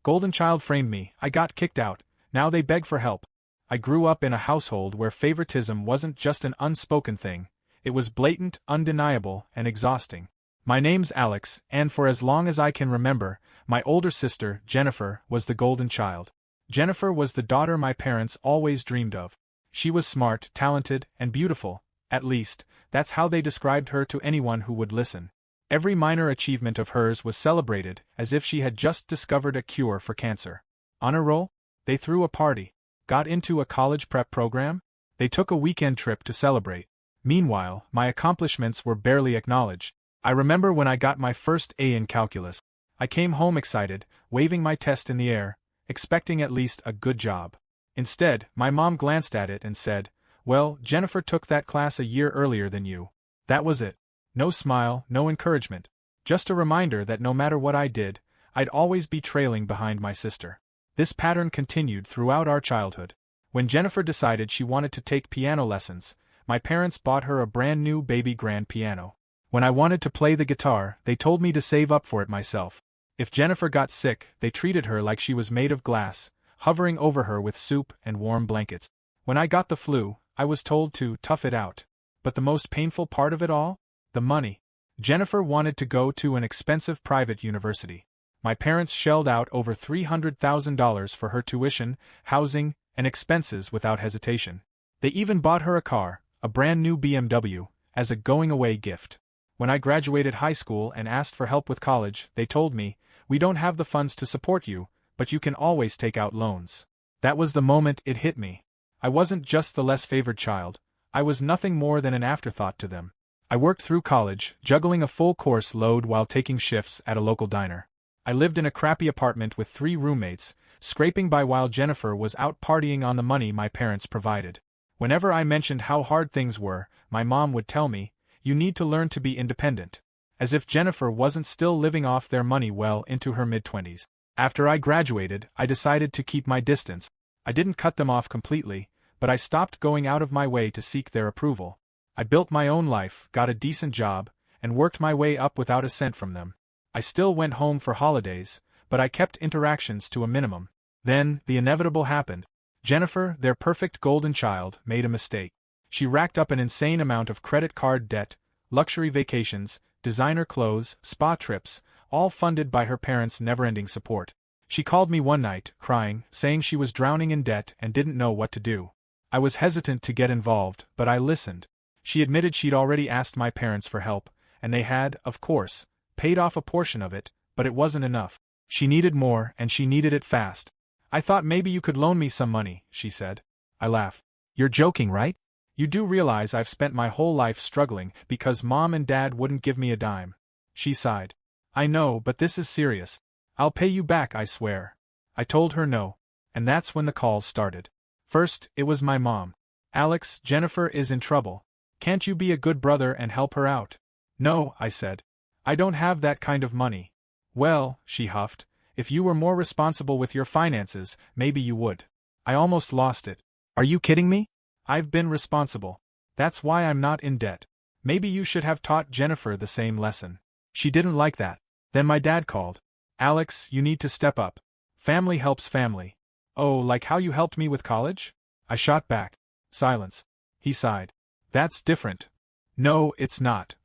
Golden child framed me, I got kicked out, now they beg for help. I grew up in a household where favoritism wasn't just an unspoken thing, it was blatant, undeniable, and exhausting. My name's Alex, and for as long as I can remember, my older sister, Jennifer, was the golden child. Jennifer was the daughter my parents always dreamed of. She was smart, talented, and beautiful, at least, that's how they described her to anyone who would listen. Every minor achievement of hers was celebrated, as if she had just discovered a cure for cancer. Honor roll? They threw a party. Got into a college prep program? They took a weekend trip to celebrate. Meanwhile, my accomplishments were barely acknowledged. I remember when I got my first A in calculus. I came home excited, waving my test in the air, expecting at least a good job. Instead, my mom glanced at it and said, "Well, Jennifer took that class a year earlier than you." That was it. No smile, no encouragement. Just a reminder that no matter what I did, I'd always be trailing behind my sister. This pattern continued throughout our childhood. When Jennifer decided she wanted to take piano lessons, my parents bought her a brand new baby grand piano. When I wanted to play the guitar, they told me to save up for it myself. If Jennifer got sick, they treated her like she was made of glass, hovering over her with soup and warm blankets. When I got the flu, I was told to tough it out. But the most painful part of it all? The money. Jennifer wanted to go to an expensive private university. My parents shelled out over $300,000 for her tuition, housing, and expenses without hesitation. They even bought her a car, a brand new BMW, as a going-away gift. When I graduated high school and asked for help with college, they told me, "We don't have the funds to support you, but you can always take out loans." That was the moment it hit me. I wasn't just the less favored child, I was nothing more than an afterthought to them. I worked through college, juggling a full course load while taking shifts at a local diner. I lived in a crappy apartment with 3 roommates, scraping by while Jennifer was out partying on the money my parents provided. Whenever I mentioned how hard things were, my mom would tell me, "You need to learn to be independent." As if Jennifer wasn't still living off their money well into her mid-20s. After I graduated, I decided to keep my distance. I didn't cut them off completely, but I stopped going out of my way to seek their approval. I built my own life, got a decent job, and worked my way up without a cent from them. I still went home for holidays, but I kept interactions to a minimum. Then, the inevitable happened. Jennifer, their perfect golden child, made a mistake. She racked up an insane amount of credit card debt, luxury vacations, designer clothes, spa trips, all funded by her parents' never-ending support. She called me one night, crying, saying she was drowning in debt and didn't know what to do. I was hesitant to get involved, but I listened. She admitted she'd already asked my parents for help, and they had, of course, paid off a portion of it, but it wasn't enough. She needed more, and she needed it fast. "I thought maybe you could loan me some money," she said. I laughed. "You're joking, right? You do realize I've spent my whole life struggling because Mom and Dad wouldn't give me a dime." She sighed. "I know, but this is serious. I'll pay you back, I swear." I told her no. And that's when the calls started. First, it was my mom. "Alex, Jennifer is in trouble. Can't you be a good brother and help her out?" "No," I said. "I don't have that kind of money." "Well," she huffed, "if you were more responsible with your finances, maybe you would." I almost lost it. "Are you kidding me? I've been responsible. That's why I'm not in debt. Maybe you should have taught Jennifer the same lesson." She didn't like that. Then my dad called. "Alex, you need to step up. Family helps family." "Oh, like how you helped me with college?" I shot back. Silence. He sighed. "That's different." "No, it's not."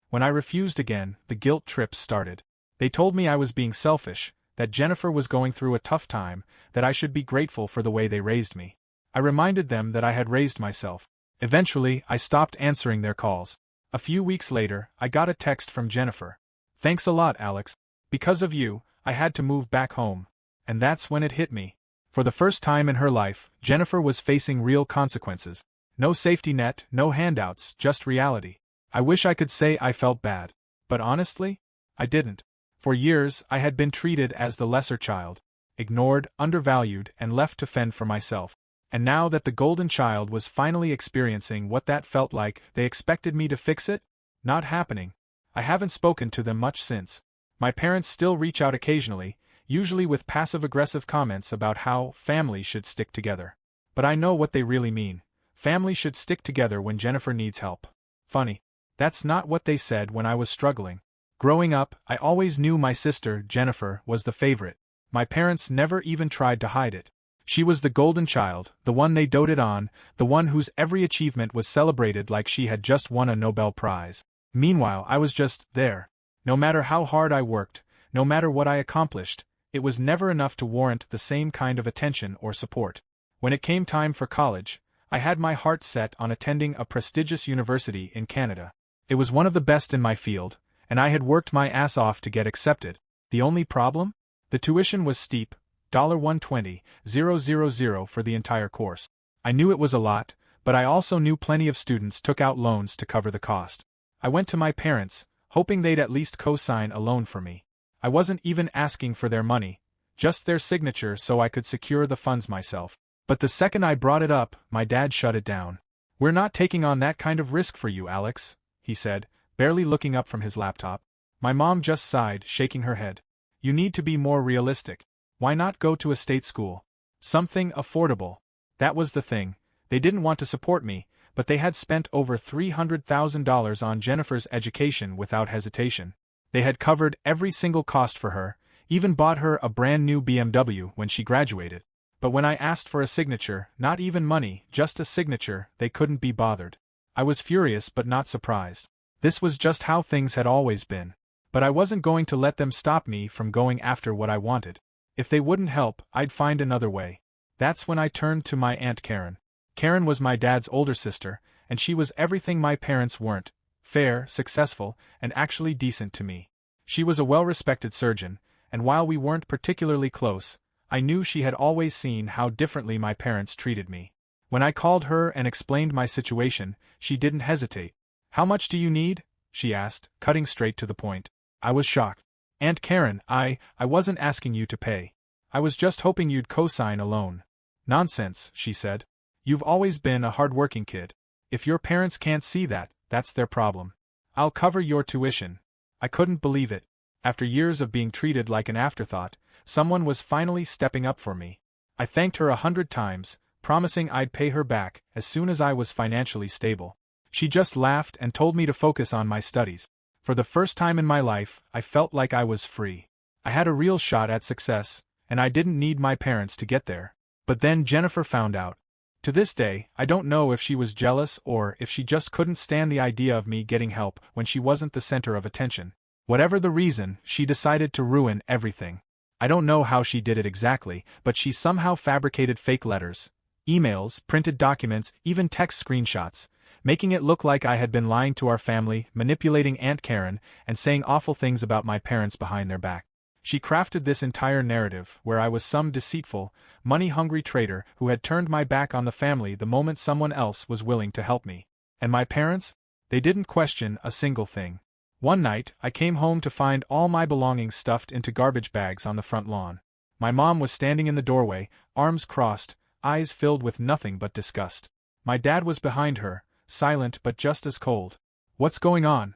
When I refused again, the guilt trips started. They told me I was being selfish, that Jennifer was going through a tough time, that I should be grateful for the way they raised me. I reminded them that I had raised myself. Eventually, I stopped answering their calls. A few weeks later, I got a text from Jennifer. "Thanks a lot, Alex. Because of you, I had to move back home." And that's when it hit me. For the first time in her life, Jennifer was facing real consequences. No safety net, no handouts, just reality. I wish I could say I felt bad. But honestly, I didn't. For years, I had been treated as the lesser child, ignored, undervalued, and left to fend for myself. And now that the golden child was finally experiencing what that felt like, they expected me to fix it? Not happening. I haven't spoken to them much since. My parents still reach out occasionally, usually with passive-aggressive comments about how family should stick together. But I know what they really mean. Family should stick together when Jennifer needs help. Funny. That's not what they said when I was struggling. Growing up, I always knew my sister, Jennifer, was the favorite. My parents never even tried to hide it. She was the golden child, the one they doted on, the one whose every achievement was celebrated like she had just won a Nobel Prize. Meanwhile, I was just there. No matter how hard I worked, no matter what I accomplished, it was never enough to warrant the same kind of attention or support. When it came time for college, I had my heart set on attending a prestigious university in Canada. It was one of the best in my field, and I had worked my ass off to get accepted. The only problem? The tuition was steep, $120,000 for the entire course. I knew it was a lot, but I also knew plenty of students took out loans to cover the cost. I went to my parents, hoping they'd at least co-sign a loan for me. I wasn't even asking for their money, just their signature so I could secure the funds myself. But the second I brought it up, my dad shut it down. "We're not taking on that kind of risk for you, Alex," he said, barely looking up from his laptop. My mom just sighed, shaking her head. "You need to be more realistic. Why not go to a state school? Something affordable." That was the thing. They didn't want to support me, but they had spent over $300,000 on Jennifer's education without hesitation. They had covered every single cost for her, even bought her a brand new BMW when she graduated. But when I asked for a signature, not even money, just a signature, they couldn't be bothered. I was furious but not surprised. This was just how things had always been. But I wasn't going to let them stop me from going after what I wanted. If they wouldn't help, I'd find another way. That's when I turned to my Aunt Karen. Karen was my dad's older sister, and she was everything my parents weren't: fair, successful, and actually decent to me. She was a well-respected surgeon, and while we weren't particularly close, I knew she had always seen how differently my parents treated me. When I called her and explained my situation, she didn't hesitate. "How much do you need?" she asked, cutting straight to the point. I was shocked. "Aunt Karen, I wasn't asking you to pay. I was just hoping you'd co-sign a loan." "Nonsense," she said. "You've always been a hard-working kid. If your parents can't see that, that's their problem. I'll cover your tuition." I couldn't believe it. After years of being treated like an afterthought, someone was finally stepping up for me. I thanked her 100 times, promising I'd pay her back as soon as I was financially stable. She just laughed and told me to focus on my studies. For the first time in my life, I felt like I was free. I had a real shot at success, and I didn't need my parents to get there. But then Jennifer found out. To this day, I don't know if she was jealous or if she just couldn't stand the idea of me getting help when she wasn't the center of attention. Whatever the reason, she decided to ruin everything. I don't know how she did it exactly, but she somehow fabricated fake letters, emails, printed documents, even text screenshots, making it look like I had been lying to our family, manipulating Aunt Karen, and saying awful things about my parents behind their back. She crafted this entire narrative where I was some deceitful, money-hungry traitor who had turned my back on the family the moment someone else was willing to help me. And my parents? They didn't question a single thing. One night, I came home to find all my belongings stuffed into garbage bags on the front lawn. My mom was standing in the doorway, arms crossed, eyes filled with nothing but disgust. My dad was behind her, silent but just as cold. "What's going on?"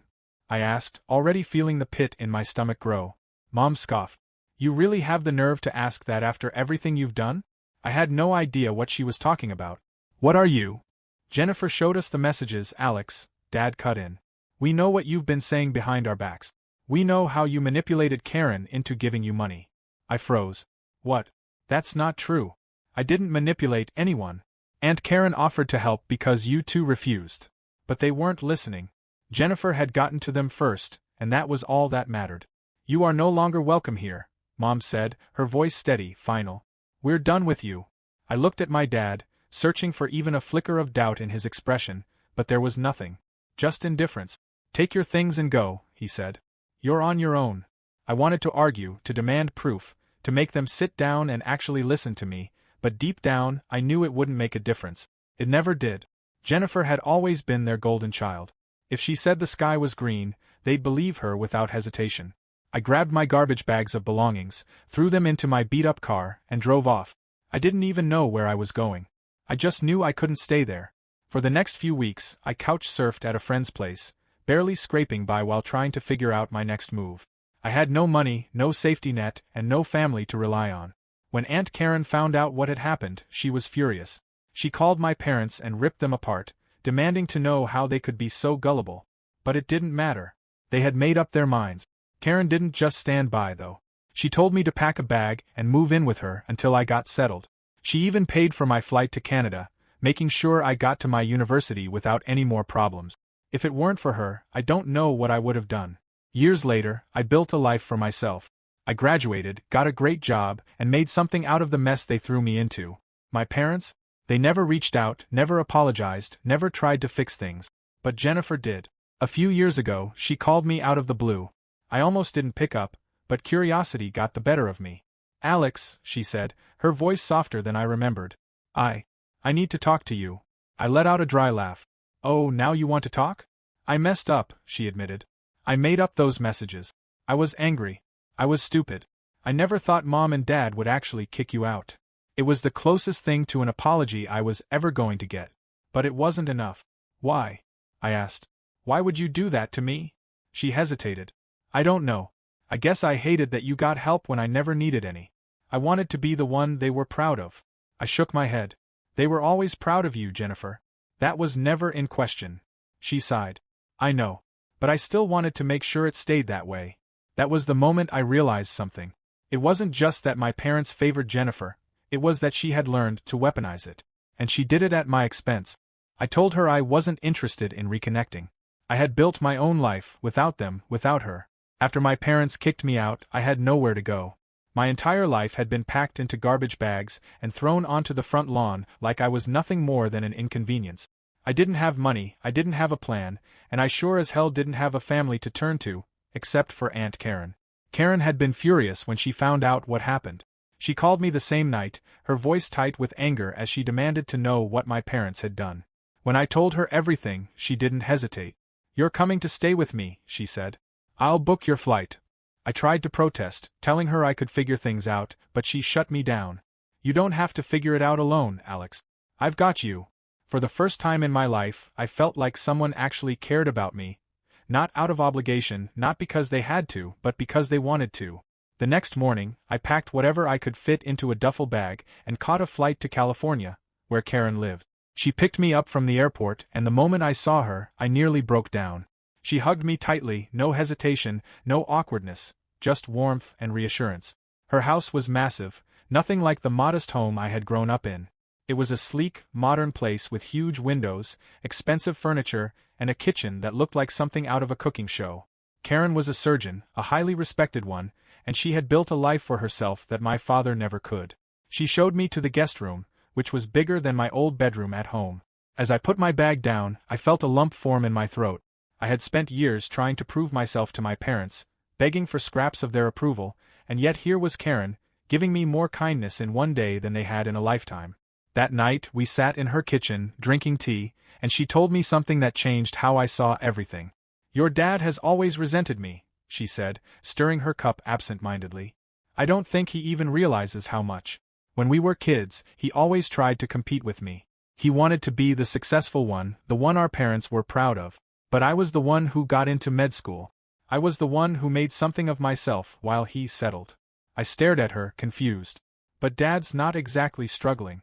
I asked, already feeling the pit in my stomach grow. Mom scoffed. "You really have the nerve to ask that after everything you've done?" I had no idea what she was talking about. "What are you?" "Jennifer showed us the messages, Alex," Dad cut in. "We know what you've been saying behind our backs. We know how you manipulated Karen into giving you money." I froze. "What? That's not true. I didn't manipulate anyone. Aunt Karen offered to help because you two refused. But they weren't listening. Jennifer had gotten to them first, and that was all that mattered." "You are no longer welcome here," Mom said, her voice steady, final. "We're done with you." I looked at my dad, searching for even a flicker of doubt in his expression, but there was nothing. Just indifference. "Take your things and go," he said. "You're on your own." I wanted to argue, to demand proof, to make them sit down and actually listen to me, but deep down, I knew it wouldn't make a difference. It never did. Jennifer had always been their golden child. If she said the sky was green, they'd believe her without hesitation. I grabbed my garbage bags of belongings, threw them into my beat-up car, and drove off. I didn't even know where I was going. I just knew I couldn't stay there. For the next few weeks, I couch-surfed at a friend's place, barely scraping by while trying to figure out my next move. I had no money, no safety net, and no family to rely on. When Aunt Karen found out what had happened, she was furious. She called my parents and ripped them apart, demanding to know how they could be so gullible. But it didn't matter. They had made up their minds. Karen didn't just stand by, though. She told me to pack a bag and move in with her until I got settled. She even paid for my flight to Canada, making sure I got to my university without any more problems. If it weren't for her, I don't know what I would have done. Years later, I built a life for myself. I graduated, got a great job, and made something out of the mess they threw me into. My parents? They never reached out, never apologized, never tried to fix things. But Jennifer did. A few years ago, she called me out of the blue. I almost didn't pick up, but curiosity got the better of me. "Alex," she said, her voice softer than I remembered. I need to talk to you." I let out a dry laugh. "Oh, now you want to talk?" "I messed up," she admitted. "I made up those messages. I was angry. I was stupid. I never thought Mom and Dad would actually kick you out. It was the closest thing to an apology I was ever going to get. But it wasn't enough." "Why?" I asked. "Why would you do that to me?" She hesitated. "I don't know. I guess I hated that you got help when I never needed any. I wanted to be the one they were proud of." I shook my head. "They were always proud of you, Jennifer. That was never in question." She sighed. "I know. But I still wanted to make sure it stayed that way." That was the moment I realized something. It wasn't just that my parents favored Jennifer, it was that she had learned to weaponize it. And she did it at my expense. I told her I wasn't interested in reconnecting. I had built my own life, without them, without her. After my parents kicked me out, I had nowhere to go. My entire life had been packed into garbage bags and thrown onto the front lawn like I was nothing more than an inconvenience. I didn't have money, I didn't have a plan, and I sure as hell didn't have a family to turn to, except for Aunt Karen. Karen had been furious when she found out what happened. She called me the same night, her voice tight with anger as she demanded to know what my parents had done. When I told her everything, she didn't hesitate. "You're coming to stay with me," she said. "I'll book your flight." I tried to protest, telling her I could figure things out, but she shut me down. "You don't have to figure it out alone, Alex. I've got you." For the first time in my life, I felt like someone actually cared about me. Not out of obligation, not because they had to, but because they wanted to. The next morning, I packed whatever I could fit into a duffel bag and caught a flight to California, where Karen lived. She picked me up from the airport, and the moment I saw her, I nearly broke down. She hugged me tightly, no hesitation, no awkwardness, just warmth and reassurance. Her house was massive, nothing like the modest home I had grown up in. It was a sleek, modern place with huge windows, expensive furniture, and a kitchen that looked like something out of a cooking show. Karen was a surgeon, a highly respected one, and she had built a life for herself that my father never could. She showed me to the guest room, which was bigger than my old bedroom at home. As I put my bag down, I felt a lump form in my throat. I had spent years trying to prove myself to my parents, begging for scraps of their approval, and yet here was Karen, giving me more kindness in one day than they had in a lifetime. That night, we sat in her kitchen, drinking tea, and she told me something that changed how I saw everything. "Your dad has always resented me," she said, stirring her cup absent-mindedly. "I don't think he even realizes how much. When we were kids, he always tried to compete with me. He wanted to be the successful one, the one our parents were proud of. But I was the one who got into med school. I was the one who made something of myself while he settled." I stared at her, confused. "But Dad's not exactly struggling.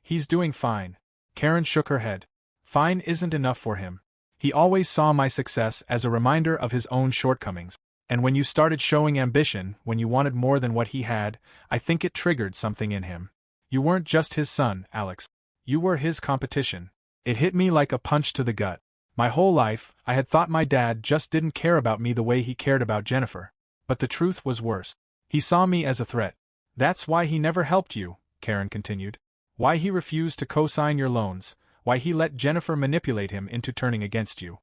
He's doing fine." Karen shook her head. "Fine isn't enough for him. He always saw my success as a reminder of his own shortcomings. And when you started showing ambition, when you wanted more than what he had, I think it triggered something in him. You weren't just his son, Alex. You were his competition." It hit me like a punch to the gut. My whole life, I had thought my dad just didn't care about me the way he cared about Jennifer. But the truth was worse. He saw me as a threat. "That's why he never helped you," Karen continued. "Why he refused to co-sign your loans, why he let Jennifer manipulate him into turning against you.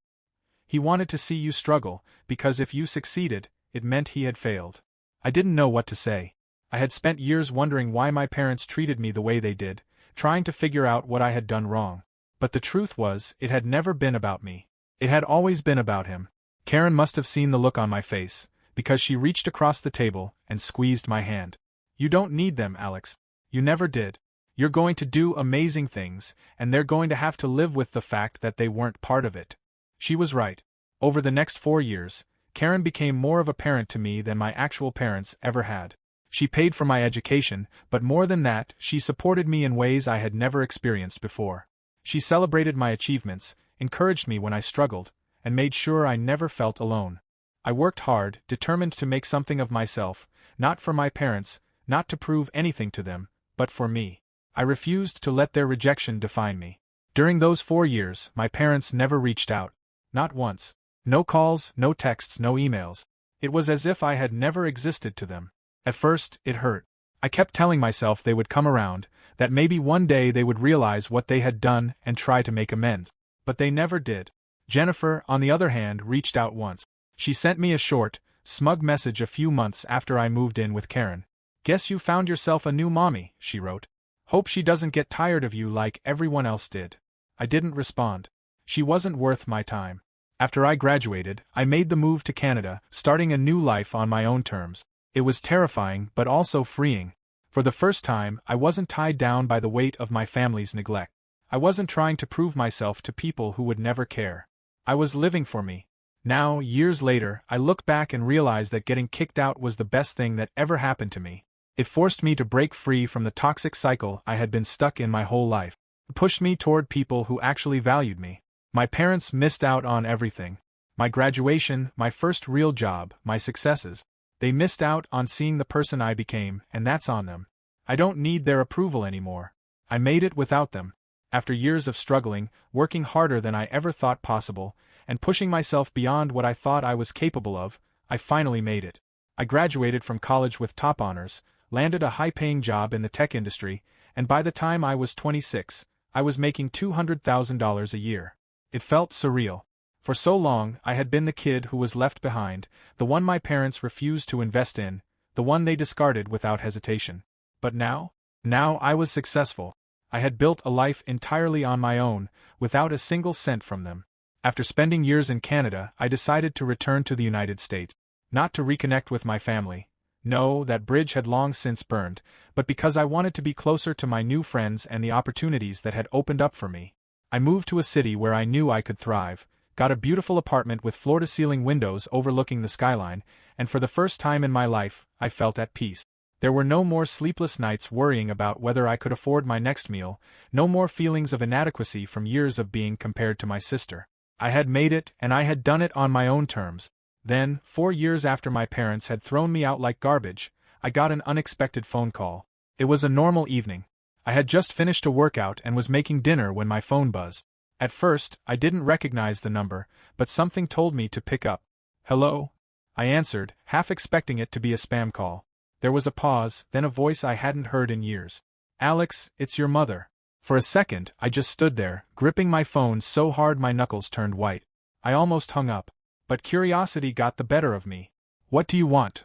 He wanted to see you struggle, because if you succeeded, it meant he had failed." I didn't know what to say. I had spent years wondering why my parents treated me the way they did, trying to figure out what I had done wrong. But the truth was, it had never been about me. It had always been about him. Karen must have seen the look on my face, because she reached across the table and squeezed my hand. "You don't need them, Alex. You never did. You're going to do amazing things, and they're going to have to live with the fact that they weren't part of it." She was right. Over the next 4 years, Karen became more of a parent to me than my actual parents ever had. She paid for my education, but more than that, she supported me in ways I had never experienced before. She celebrated my achievements, encouraged me when I struggled, and made sure I never felt alone. I worked hard, determined to make something of myself, Not for my parents, not to prove anything to them, but for me. I refused to let their rejection define me. During those 4 years, my parents never reached out. Not once. No calls, no texts, no emails. It was as if I had never existed to them. At first, it hurt. I kept telling myself they would come around, that maybe one day they would realize what they had done and try to make amends. But they never did. Jennifer, on the other hand, reached out once. She sent me a short, smug message a few months after I moved in with Karen. "Guess you found yourself a new mommy," she wrote. "Hope she doesn't get tired of you like everyone else did." I didn't respond. She wasn't worth my time. After I graduated, I made the move to Canada, starting a new life on my own terms. It was terrifying but also freeing. For the first time, I wasn't tied down by the weight of my family's neglect. I wasn't trying to prove myself to people who would never care. I was living for me. Now, years later, I look back and realize that getting kicked out was the best thing that ever happened to me. It forced me to break free from the toxic cycle I had been stuck in my whole life. It pushed me toward people who actually valued me. My parents missed out on everything. My graduation, my first real job, my successes. They missed out on seeing the person I became, and that's on them. I don't need their approval anymore. I made it without them. After years of struggling, working harder than I ever thought possible, and pushing myself beyond what I thought I was capable of, I finally made it. I graduated from college with top honors, landed a high-paying job in the tech industry, and by the time I was 26, I was making $200,000 a year. It felt surreal. For so long, I had been the kid who was left behind, the one my parents refused to invest in, the one they discarded without hesitation. But now I was successful. I had built a life entirely on my own, without a single cent from them. After spending years in Canada, I decided to return to the United States. Not to reconnect with my family. No, that bridge had long since burned, but because I wanted to be closer to my new friends and the opportunities that had opened up for me. I moved to a city where I knew I could thrive, got a beautiful apartment with floor-to-ceiling windows overlooking the skyline, and for the first time in my life, I felt at peace. There were no more sleepless nights worrying about whether I could afford my next meal, no more feelings of inadequacy from years of being compared to my sister. I had made it, and I had done it on my own terms. Then, 4 years after my parents had thrown me out like garbage, I got an unexpected phone call. It was a normal evening. I had just finished a workout and was making dinner when my phone buzzed. At first, I didn't recognize the number, but something told me to pick up. "Hello?" I answered, half expecting it to be a spam call. There was a pause, then a voice I hadn't heard in years. "Alex, it's your mother." For a second, I just stood there, gripping my phone so hard my knuckles turned white. I almost hung up. But curiosity got the better of me. "What do you want?"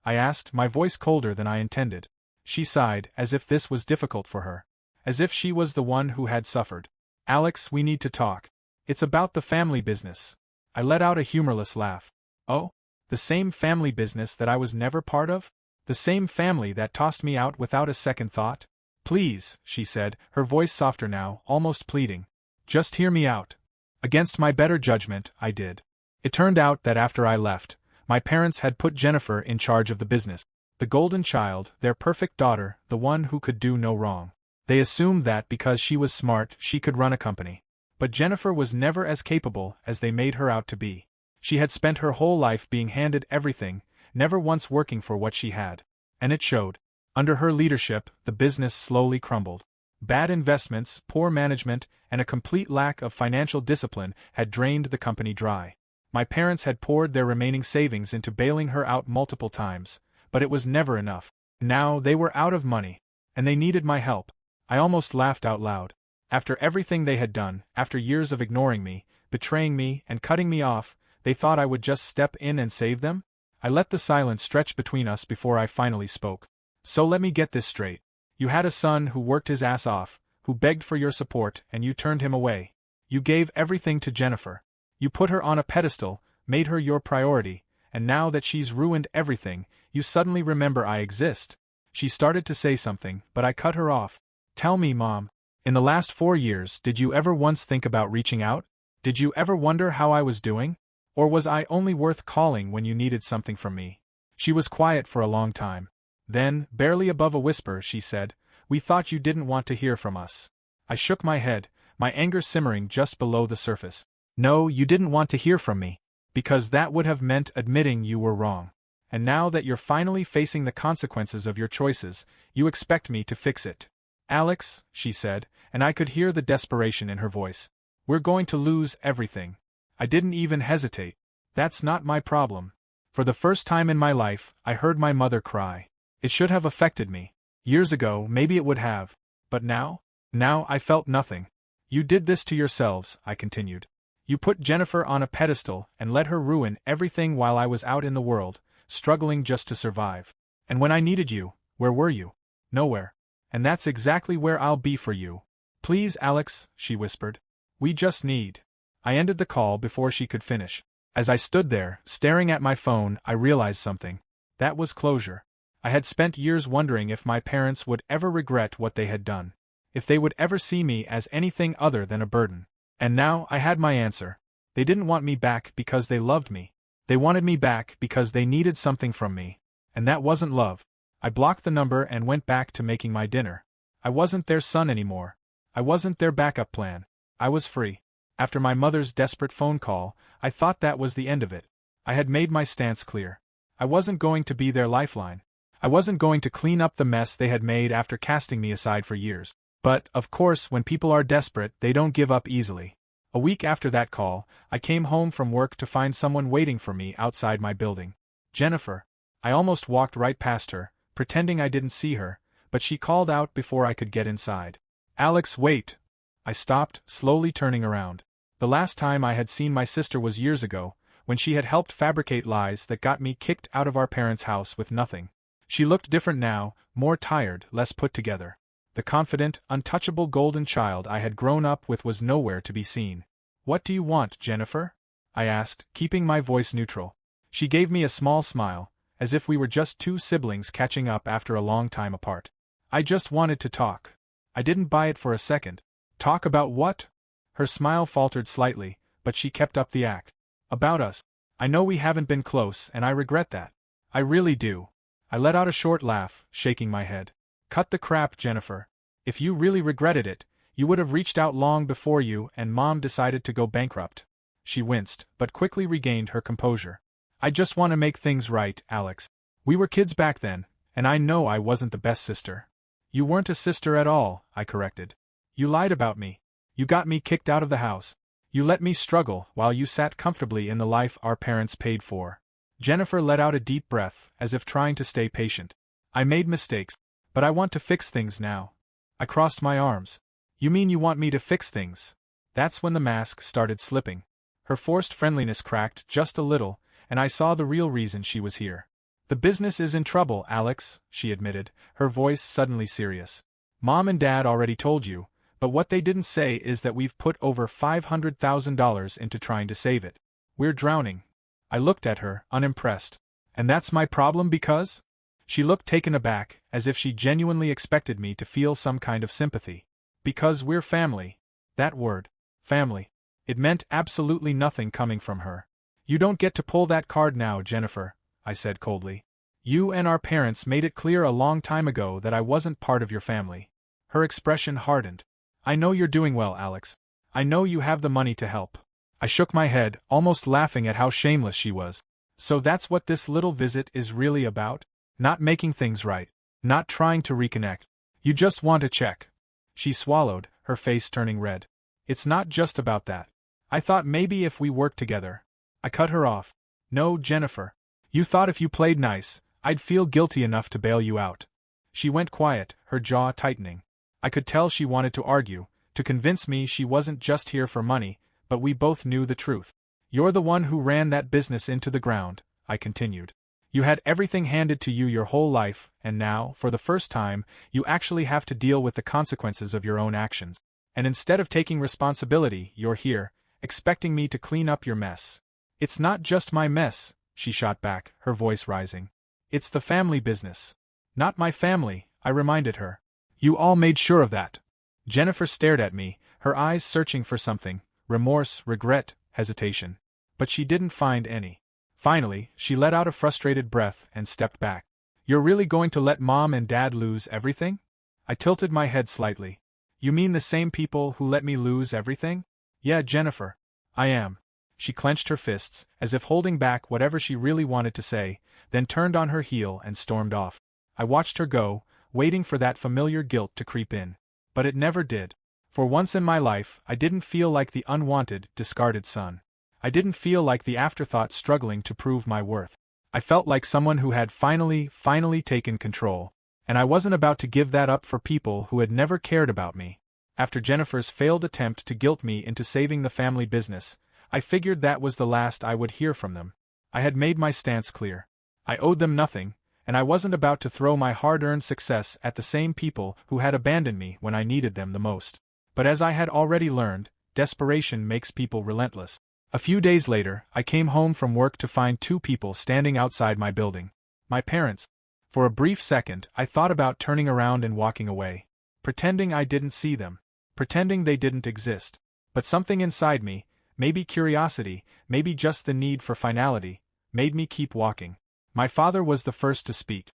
I asked, my voice colder than I intended. She sighed, as if this was difficult for her. As if she was the one who had suffered. "Alex, we need to talk. It's about the family business." I let out a humorless laugh. "Oh? The same family business that I was never part of? The same family that tossed me out without a second thought?" "Please," she said, her voice softer now, almost pleading. "Just hear me out." Against my better judgment, I did. It turned out that after I left, my parents had put Jennifer in charge of the business. The golden child, their perfect daughter, the one who could do no wrong. They assumed that because she was smart, she could run a company. But Jennifer was never as capable as they made her out to be. She had spent her whole life being handed everything, never once working for what she had. And it showed. Under her leadership, the business slowly crumbled. Bad investments, poor management, and a complete lack of financial discipline had drained the company dry. My parents had poured their remaining savings into bailing her out multiple times, but it was never enough. Now they were out of money, and they needed my help. I almost laughed out loud. After everything they had done, after years of ignoring me, betraying me, and cutting me off, they thought I would just step in and save them? I let the silence stretch between us before I finally spoke. "So let me get this straight. You had a son who worked his ass off, who begged for your support, and you turned him away. You gave everything to Jennifer. You put her on a pedestal, made her your priority, and now that she's ruined everything, you suddenly remember I exist." She started to say something, but I cut her off. "Tell me, Mom, in the last 4 years, did you ever once think about reaching out? Did you ever wonder how I was doing? Or was I only worth calling when you needed something from me?" She was quiet for a long time. Then, barely above a whisper, she said, "We thought you didn't want to hear from us." I shook my head, my anger simmering just below the surface. "No, you didn't want to hear from me. Because that would have meant admitting you were wrong. And now that you're finally facing the consequences of your choices, you expect me to fix it. Alex, she said, and I could hear the desperation in her voice. We're going to lose everything. I didn't even hesitate. That's not my problem. For the first time in my life, I heard my mother cry. It should have affected me. Years ago, maybe it would have. But now? Now I felt nothing. You did this to yourselves, I continued. You put Jennifer on a pedestal and let her ruin everything while I was out in the world, struggling just to survive. And when I needed you, where were you? Nowhere. And that's exactly where I'll be for you. Please, Alex, she whispered. We just need. I ended the call before she could finish. As I stood there, staring at my phone, I realized something. That was closure. I had spent years wondering if my parents would ever regret what they had done. If they would ever see me as anything other than a burden. And now I had my answer. They didn't want me back because they loved me. They wanted me back because they needed something from me. And that wasn't love. I blocked the number and went back to making my dinner. I wasn't their son anymore. I wasn't their backup plan. I was free. After my mother's desperate phone call, I thought that was the end of it. I had made my stance clear. I wasn't going to be their lifeline. I wasn't going to clean up the mess they had made after casting me aside for years. But, of course, when people are desperate, they don't give up easily. A week after that call, I came home from work to find someone waiting for me outside my building. Jennifer. I almost walked right past her, pretending I didn't see her, but she called out before I could get inside. Alex, wait! I stopped, slowly turning around. The last time I had seen my sister was years ago, when she had helped fabricate lies that got me kicked out of our parents' house with nothing. She looked different now, more tired, less put together. The confident, untouchable golden child I had grown up with was nowhere to be seen. What do you want, Jennifer? I asked, keeping my voice neutral. She gave me a small smile, as if we were just two siblings catching up after a long time apart. I just wanted to talk. I didn't buy it for a second. Talk about what? Her smile faltered slightly, but she kept up the act. About us. I know we haven't been close and I regret that. I really do. I let out a short laugh, shaking my head. Cut the crap, Jennifer. If you really regretted it, you would have reached out long before you and Mom decided to go bankrupt. She winced, but quickly regained her composure. I just want to make things right, Alex. We were kids back then, and I know I wasn't the best sister. You weren't a sister at all, I corrected. You lied about me. You got me kicked out of the house. You let me struggle while you sat comfortably in the life our parents paid for. Jennifer let out a deep breath, as if trying to stay patient. I made mistakes, but I want to fix things now. I crossed my arms. You mean you want me to fix things? That's when the mask started slipping. Her forced friendliness cracked just a little, and I saw the real reason she was here. The business is in trouble, Alex, she admitted, her voice suddenly serious. Mom and Dad already told you, but what they didn't say is that we've put over $500,000 into trying to save it. We're drowning. I looked at her, unimpressed. And that's my problem because? She looked taken aback, as if she genuinely expected me to feel some kind of sympathy. Because we're family. That word, family. It meant absolutely nothing coming from her. You don't get to pull that card now, Jennifer, I said coldly. You and our parents made it clear a long time ago that I wasn't part of your family. Her expression hardened. I know you're doing well, Alex. I know you have the money to help. I shook my head, almost laughing at how shameless she was. So that's what this little visit is really about? Not making things right. Not trying to reconnect. You just want a check. She swallowed, her face turning red. It's not just about that. I thought maybe if we worked together. I cut her off. No, Jennifer. You thought if you played nice, I'd feel guilty enough to bail you out. She went quiet, her jaw tightening. I could tell she wanted to argue, to convince me she wasn't just here for money, but we both knew the truth. You're the one who ran that business into the ground, I continued. You had everything handed to you your whole life, and now, for the first time, you actually have to deal with the consequences of your own actions. And instead of taking responsibility, you're here, expecting me to clean up your mess. It's not just my mess, she shot back, her voice rising. It's the family business. Not my family, I reminded her. You all made sure of that. Jennifer stared at me, her eyes searching for something, remorse, regret, hesitation. But she didn't find any. Finally, she let out a frustrated breath and stepped back. You're really going to let Mom and Dad lose everything? I tilted my head slightly. You mean the same people who let me lose everything? Yeah, Jennifer. I am. She clenched her fists, as if holding back whatever she really wanted to say, then turned on her heel and stormed off. I watched her go, waiting for that familiar guilt to creep in. But it never did. For once in my life, I didn't feel like the unwanted, discarded son. I didn't feel like the afterthought struggling to prove my worth. I felt like someone who had finally taken control. And I wasn't about to give that up for people who had never cared about me. After Jennifer's failed attempt to guilt me into saving the family business, I figured that was the last I would hear from them. I had made my stance clear. I owed them nothing, and I wasn't about to throw my hard-earned success at the same people who had abandoned me when I needed them the most. But as I had already learned, desperation makes people relentless. A few days later, I came home from work to find two people standing outside my building. My parents. For a brief second, I thought about turning around and walking away. Pretending I didn't see them. Pretending they didn't exist. But something inside me, maybe curiosity, maybe just the need for finality, made me keep walking. My father was the first to speak.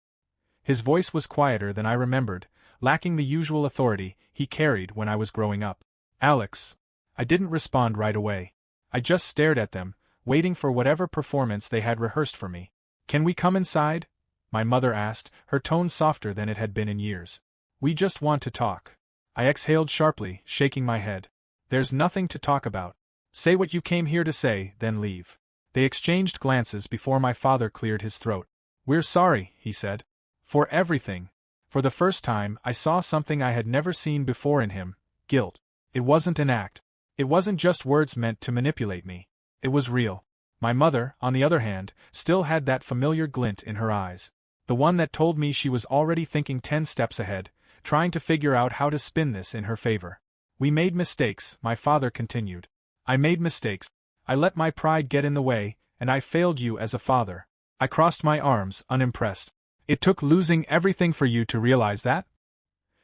His voice was quieter than I remembered, lacking the usual authority he carried when I was growing up. "Alex." I didn't respond right away. I just stared at them, waiting for whatever performance they had rehearsed for me. "Can we come inside?" my mother asked, her tone softer than it had been in years. "We just want to talk." I exhaled sharply, shaking my head. "There's nothing to talk about. Say what you came here to say, then leave." They exchanged glances before my father cleared his throat. "We're sorry," he said. "For everything." For the first time, I saw something I had never seen before in him: guilt. It wasn't an act. It wasn't just words meant to manipulate me. It was real. My mother, on the other hand, still had that familiar glint in her eyes. The one that told me she was already thinking 10 steps ahead, trying to figure out how to spin this in her favor. "We made mistakes," my father continued. "I made mistakes. I let my pride get in the way, and I failed you as a father." I crossed my arms, unimpressed. "It took losing everything for you to realize that?"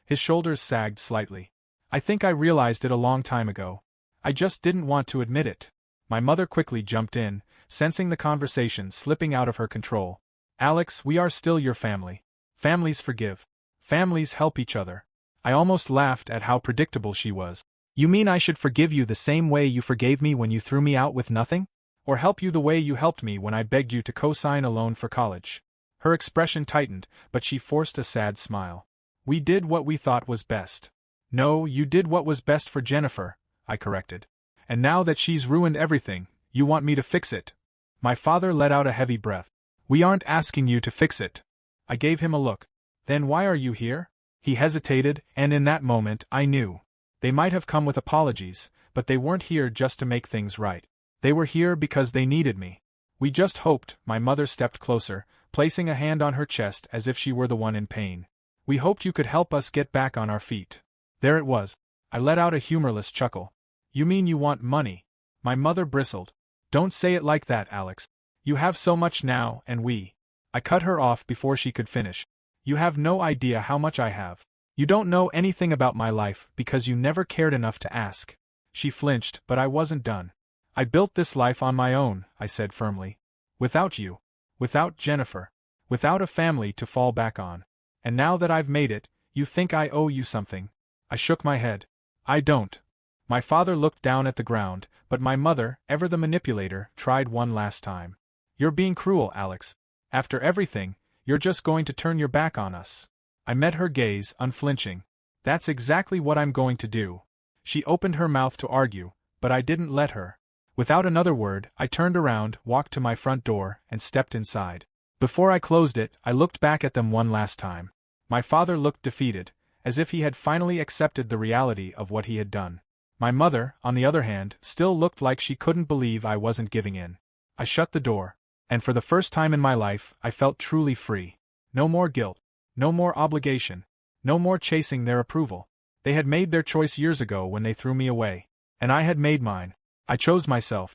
His shoulders sagged slightly. "I think I realized it a long time ago. I just didn't want to admit it." My mother quickly jumped in, sensing the conversation slipping out of her control. "Alex, we are still your family. Families forgive. Families help each other." I almost laughed at how predictable she was. "You mean I should forgive you the same way you forgave me when you threw me out with nothing? Or help you the way you helped me when I begged you to co-sign a loan for college?" Her expression tightened, but she forced a sad smile. "We did what we thought was best." "No, you did what was best for Jennifer," I corrected. "And now that she's ruined everything, you want me to fix it." My father let out a heavy breath. "We aren't asking you to fix it." I gave him a look. "Then why are you here?" He hesitated, and in that moment, I knew. They might have come with apologies, but they weren't here just to make things right. They were here because they needed me. "We just hoped," my mother stepped closer, placing a hand on her chest as if she were the one in pain. "We hoped you could help us get back on our feet." There it was. I let out a humorless chuckle. "You mean you want money?" My mother bristled. "Don't say it like that, Alex. You have so much now, and we—" I cut her off before she could finish. "You have no idea how much I have. You don't know anything about my life because you never cared enough to ask." She flinched, but I wasn't done. "I built this life on my own," I said firmly. "Without you. Without Jennifer. Without a family to fall back on. And now that I've made it, you think I owe you something." I shook my head. "I don't." My father looked down at the ground, but my mother, ever the manipulator, tried one last time. "You're being cruel, Alex. After everything, you're just going to turn your back on us." I met her gaze, unflinching. "That's exactly what I'm going to do." She opened her mouth to argue, but I didn't let her. Without another word, I turned around, walked to my front door, and stepped inside. Before I closed it, I looked back at them one last time. My father looked defeated, as if he had finally accepted the reality of what he had done. My mother, on the other hand, still looked like she couldn't believe I wasn't giving in. I shut the door, and for the first time in my life, I felt truly free. No more guilt. No more obligation. No more chasing their approval. They had made their choice years ago when they threw me away. And I had made mine. I chose myself.